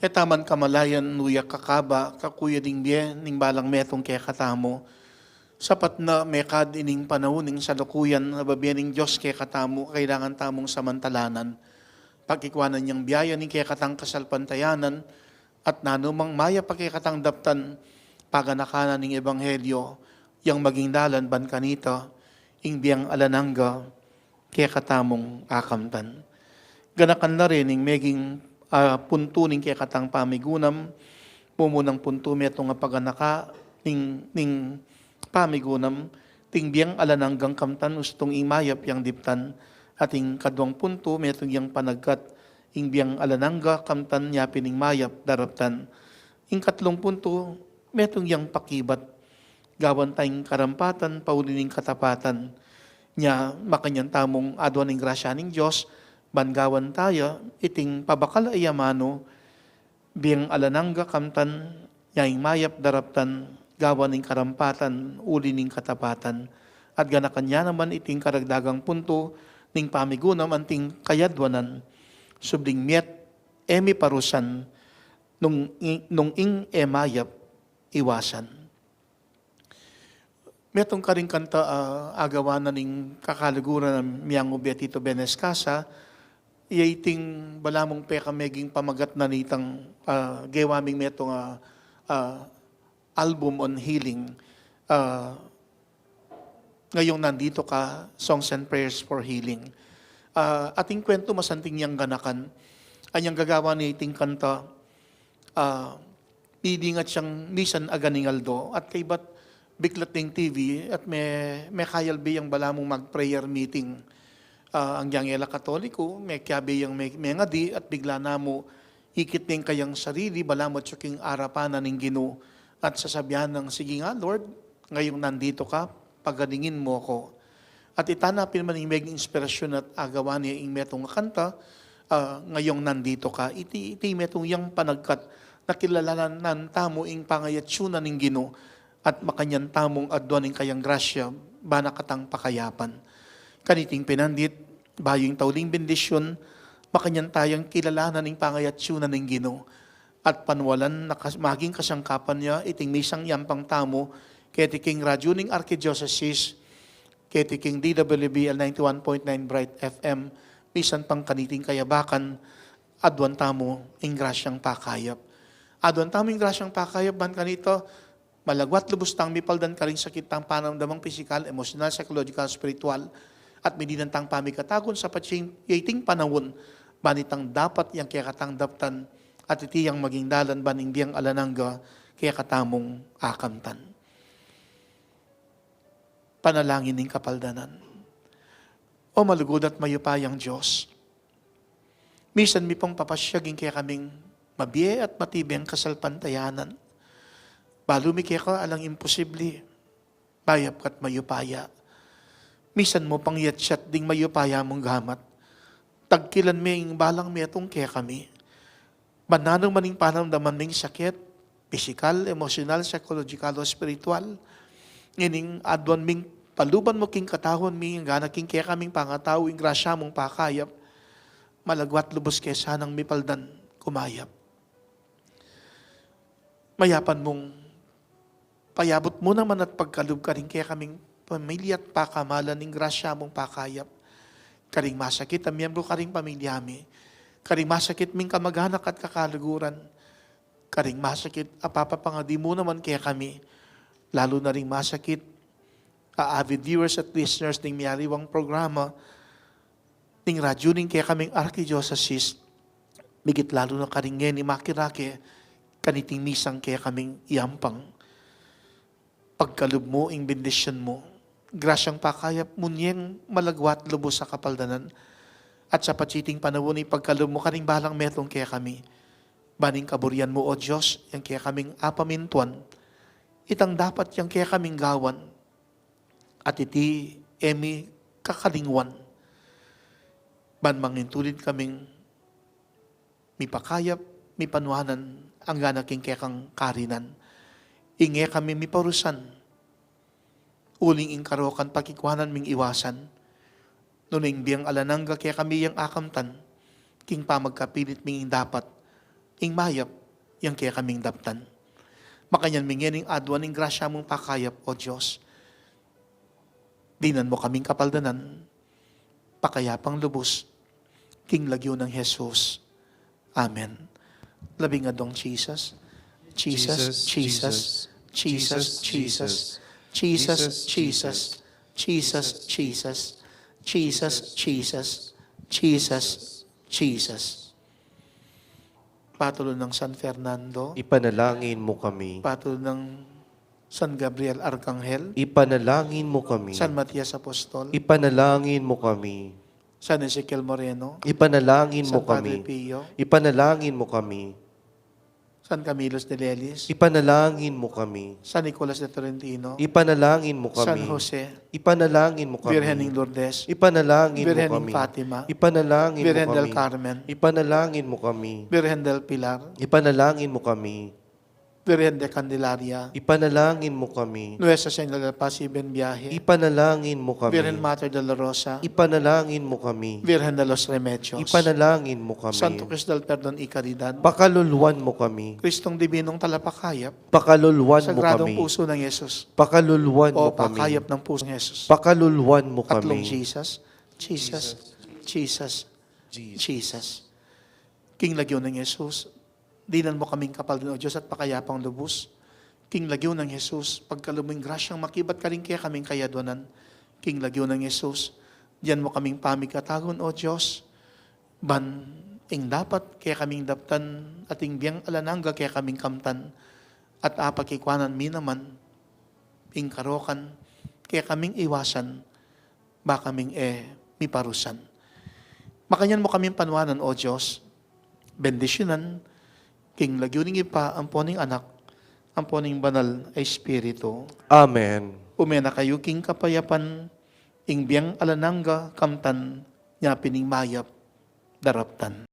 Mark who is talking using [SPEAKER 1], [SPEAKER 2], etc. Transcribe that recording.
[SPEAKER 1] Etaman kamalayan nuya kakaba, kakuya ding biye, ning balang metong kaya katamo. Sapat na mekad ining panahon ning salukuyan na babiyaning Diyos kaya katamo, kailangan tamong samantalanan. Pagkikwanan niyang biyaya ning kaya katang kasalpantayanan, at nanumang maya pagkikatang daptan, paganakanan ning ebanghelyo, yang maging dalan ban kanita, ing biyang alanangga, kaya katamong akamtan. Ganakan na rin ing meging punto ning kaya katang pamigunam, pumunang punto meto nga paganaka, ning pamigunam, ting biyang alananggang kamtan, ustong imayap yang diptan, ating kadwang punto, metong yang panagkat, ing biyang alanangga kamtan, yapining mayap, daraptan. Ing katlong punto, metong yang pakibat, gawan tayong karampatan, paulining katapatan, nya makanyan tamong adwan ng grasya ng Diyos, bangawan tayo, iting pabakal ayamano, biyang alanangga kamtan, yaing mayap daraptan, gawan ng karampatan, uli ng katapatan, at ganakanya naman iting karagdagang punto, ning pamigunam anting kayadwanan, subling miet, emi parusan, nung ing emayap, iwasan. Metong karing kanta agawanan ning kakalaguran ng miyang Beatito Benescasa, iting balamong peka meging pamagat na nitang gewaming metong album on healing. Ngayong nandito ka, Songs and Prayers for Healing. Ating kwento masanting niyang ganakan, anyang gagawa ni iting kanta, pidingat siyang nisan aganingaldo, at kay ba't biglat ng TV at may kayalbi yung balamong mag-prayer meeting. Ang Yangela Katoliko, may kiyabi yung may ngadi at bigla na mo ikit ng kayang sarili, balamot siya arapanan ng Ginoo at sasabihan ng, sige nga Lord, ngayong nandito ka, paganingin mo ko. At itanapin man yung may inspirasyon at agawa niya yung metong kanta, ngayong nandito ka, iti metong yung panagkat na kilalanan tamo yung pangayatsyonan ng Ginoo at makanyan tamong adwan ng kayang grasya, banakatang pakayapan. Kaniting pinandit, bayong tauling bendisyon, makanyan tayang kilalanan ng pangayatsyonan ng Ginoo. At panwalan na maging kasangkapan niya, iting misang yampang tamo, ketiking radyo ng Archdiocese, ketiking DWBL 91.9 Bright FM, misan pang kaniting kayabakan, adwan tamo ing grasyang pakayap. Adwan tamo ing grasyang pakayap, ban kanito, malagwat lubos tang mipaldan ka rin sakit tang panamdamang pisikal, emosyonal, psychological, spiritual, at midinantang pamikatagon sa yating panahon, banitang dapat yang kaya katang daptan, at itiyang maging dalan baning biyang alanangga, kaya katamong akamtan. Panalangin ng kapaldanan. O malugod at mayupayang Diyos, misan mi pong papasyagin kaya kaming mabiye at matibiyang kasalpantayanan, balumi kaya ka alang imposible, bayap kat mayupaya. Misan mo pang yatsyat ding mayupaya mong gamat. Tagkilan may ing balang metong kaya kami. Mananong maning panamdaman ming sakit, physical, emotional, psychological, o spiritual. Ngining adwan ming paluban mo king katahon ming gana king kaya kaming pangataw ing grasya mong pakayap. Malagwat lubos kaya sanang mipaldan kumayap. Mayapan mong payabot mo naman at pagkalub ka rin kaya kaming pamilya at pakamalan ng grasya mong pakayap. Karing masakit ang miyembro karing pamilyami. Karing masakit ming kamag-anak at kakalaguran. Karing masakit apapapangadi mo naman kaya kami. Lalo na ring masakit avid viewers at listeners ng miyariwang programa ng radyo ning kaya kaming Archdiocese. Bigit lalo na karing ni makirake kaniting misang kaya kaming iampang. Pagkalub mo, ing bendisyon mo, grasyang pakayap, munyeng malagwat lubos sa kapaldanan, at sa patsiting panahon ay pagkalub mo karing balang metong kaya kami, baning kaburian mo, O Diyos, yang kaya kaming apamintuan, itang dapat yang kaya kaming gawan, at iti emi kakalingwan, ban mangintulid kaming mipakayap, mipanuanan, ang ganaking kaya kang karinan, inge kami miparusan, uling ingkarokan pakikwanan ming iwasan, nuning biyang alanangga kaya kami yang akamtan, king pamagkapilit ming dapat, ing mayap, yang kaya kaming daptan. Makanyan mingining adwan ing grasya mong pakayap, O Diyos. Dinan mo kaming kapaldanan, pakayapang lubos, king lagyo ng Jesus. Amen. Labing adong Jesus. Jesus, Jesus, Jesus, Jesus, Jesus, Jesus, Jesus, Jesus, Jesus, Jesus, Jesus, Jesus. Patuloy ng San Fernando,
[SPEAKER 2] Ipanalangin mo kami.
[SPEAKER 1] patuloy ng San Gabriel Arcangel,
[SPEAKER 2] Ipanalangin mo kami.
[SPEAKER 1] San Matias Apostol,
[SPEAKER 2] Ipanalangin mo kami.
[SPEAKER 1] San Ezequiel Moreno,
[SPEAKER 2] Ipanalangin mo
[SPEAKER 1] San Padre
[SPEAKER 2] kami.
[SPEAKER 1] Pio,
[SPEAKER 2] Ipanalangin mo kami.
[SPEAKER 1] San Camilos de Lelis,
[SPEAKER 2] Ipanalangin mo kami.
[SPEAKER 1] San Nicolas de Tolentino,
[SPEAKER 2] Ipanalangin mo
[SPEAKER 1] San
[SPEAKER 2] kami.
[SPEAKER 1] Jose,
[SPEAKER 2] Ipanalangin mo kami.
[SPEAKER 1] Virgen ng Lourdes,
[SPEAKER 2] Ipanalangin mo
[SPEAKER 1] Virgen ng
[SPEAKER 2] kami.
[SPEAKER 1] Fatima,
[SPEAKER 2] Ipanalangin mo
[SPEAKER 1] Virgen del
[SPEAKER 2] kami.
[SPEAKER 1] Carmen,
[SPEAKER 2] Ipanalangin mo kami.
[SPEAKER 1] Virgen del Pilar,
[SPEAKER 2] Ipanalangin mo kami.
[SPEAKER 1] Virgen de Candelaria,
[SPEAKER 2] Ipanalangin mo kami.
[SPEAKER 1] Nuestra Señora del Paz y Benviaje,
[SPEAKER 2] Ipanalangin mo kami.
[SPEAKER 1] Virgen Mater de la Rosa,
[SPEAKER 2] Ipanalangin mo kami.
[SPEAKER 1] Virgen de los Remedios,
[SPEAKER 2] Ipanalangin mo kami.
[SPEAKER 1] Santo Cristo del Perdón y Caridad,
[SPEAKER 2] Pakaluluan mo kami.
[SPEAKER 1] Kristong Dibinong Talapakayap,
[SPEAKER 2] Pakaluluan mo
[SPEAKER 1] Sagradong
[SPEAKER 2] kami.
[SPEAKER 1] Puso ng Yesus,
[SPEAKER 2] Pakaluluan
[SPEAKER 1] o
[SPEAKER 2] mo kami.
[SPEAKER 1] pakayap ng puso ng Yesus.
[SPEAKER 2] Pakaluluan mo
[SPEAKER 1] Tatlong
[SPEAKER 2] kami.
[SPEAKER 1] Jesus, Jesus, Jesus, Jesus. King Lagyo ng Jesus, dinan mo kaming kapal din, O Diyos, at pakayapang lubos. King Lagyo ng Jesus, pagkaluming grasyang makibat ka rin kaya kaming kayadwanan. King Lagyo ng Jesus, diyan mo kaming pamigkatagon, O Diyos. Ban, ing dapat kaya kaming daptan, at ing biyang alanangga kaya kaming kamtan, at apakikwanan mi naman, ing karokan, kaya kaming iwasan, ba kaming mi parusan. Makanyan mo kaming panwanan, O Diyos. Bendisyonan, King Lagyo ning ipa, ang poning anak, ang poning banal ay Espiritu.
[SPEAKER 2] Amen.
[SPEAKER 1] Umena kayo, King kapayapan, ing biyang alanangga kamtan, niya pining mayap, daraptan.